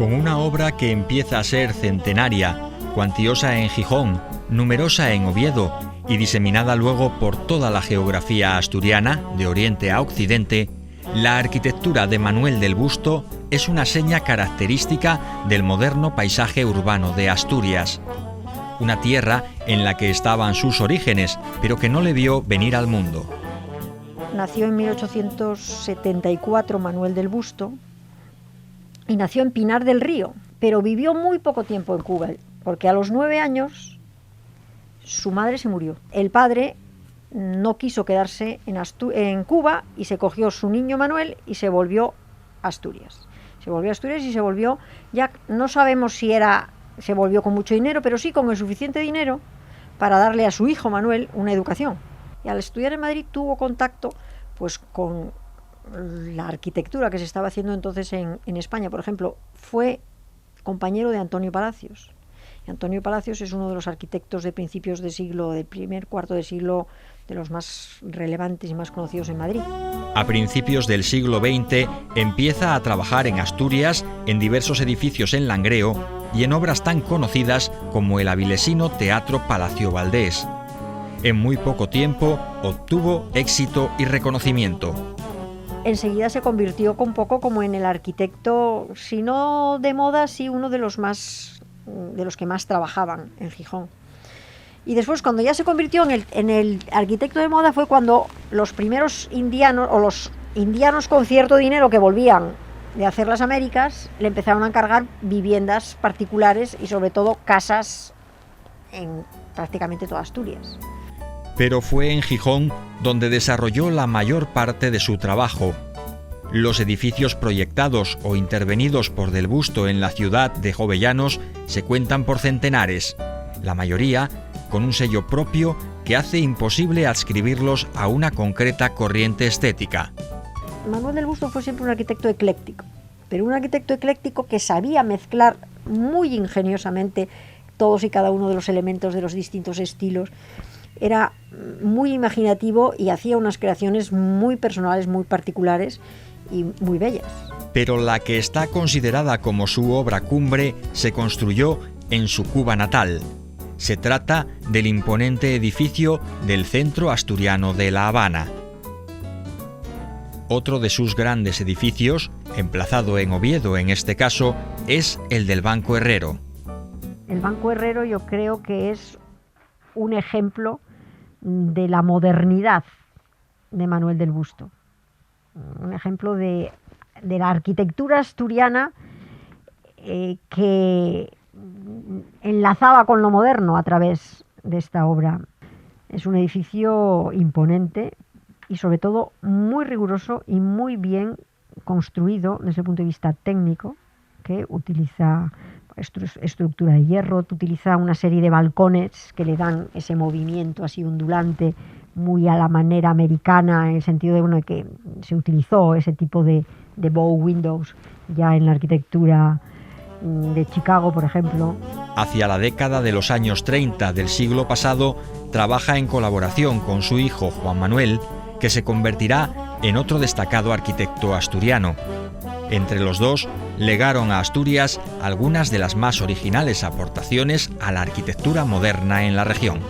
Con una obra que empieza a ser centenaria, cuantiosa en Gijón, numerosa en Oviedo y diseminada luego por toda la geografía asturiana, de oriente a occidente, la arquitectura de Manuel del Busto es una seña característica del moderno paisaje urbano de Asturias. Una tierra en la que estaban sus orígenes, pero que no le vio venir al mundo. Nació en 1874 Manuel del Busto y nació en Pinar del Río, pero vivió muy poco tiempo en Cuba, porque a los 9 años su madre se murió. El padre no quiso quedarse en Cuba y se cogió su niño Manuel y se volvió a Asturias. Se volvió a Asturias y se volvió, ya no sabemos si se volvió con mucho dinero, pero sí con el suficiente dinero para darle a su hijo Manuel una educación. Y al estudiar en Madrid tuvo contacto pues con la arquitectura que se estaba haciendo entonces en España. Por ejemplo, fue compañero de Antonio Palacios. Y Antonio Palacios es uno de los arquitectos de principios de siglo, del primer cuarto de siglo, de los más relevantes y más conocidos en Madrid. A principios del siglo XX empieza a trabajar en Asturias, en diversos edificios en Langreo y en obras tan conocidas como el avilesino Teatro Palacio Valdés. En muy poco tiempo obtuvo éxito y reconocimiento. Enseguida se convirtió un poco como en el arquitecto, si no de moda, sí uno de los que más trabajaban en Gijón. Y después, cuando ya se convirtió en el arquitecto de moda, fue cuando los primeros indianos, o los indianos con cierto dinero que volvían de hacer las Américas, le empezaron a encargar viviendas particulares y sobre todo casas en prácticamente toda Asturias. Pero fue en Gijón donde desarrolló la mayor parte de su trabajo. Los edificios proyectados o intervenidos por Del Busto en la ciudad de Jovellanos se cuentan por centenares, la mayoría con un sello propio que hace imposible adscribirlos a una concreta corriente estética. Manuel del Busto fue siempre un arquitecto ecléctico, pero un arquitecto ecléctico que sabía mezclar muy ingeniosamente todos y cada uno de los elementos de los distintos estilos. Era muy imaginativo y hacía unas creaciones muy personales, muy particulares y muy bellas. Pero la que está considerada como su obra cumbre se construyó en su Cuba natal. Se trata del imponente edificio del Centro Asturiano de La Habana. Otro de sus grandes edificios, emplazado en Oviedo en este caso, es el del Banco Herrero. El Banco Herrero yo creo que es un ejemplo de la modernidad de Manuel del Busto. Un ejemplo de la arquitectura asturiana que enlazaba con lo moderno a través de esta obra. Es un edificio imponente y sobre todo muy riguroso y muy bien construido desde el punto de vista técnico, que utiliza estructura de hierro, utiliza una serie de balcones que le dan ese movimiento así ondulante, muy a la manera americana, en el sentido de que se utilizó ese tipo de bow windows ya en la arquitectura de Chicago, por ejemplo. Hacia la década de los años 30 del siglo pasado, trabaja en colaboración con su hijo Juan Manuel, que se convertirá en otro destacado arquitecto asturiano. Entre los dos, legaron a Asturias algunas de las más originales aportaciones a la arquitectura moderna en la región.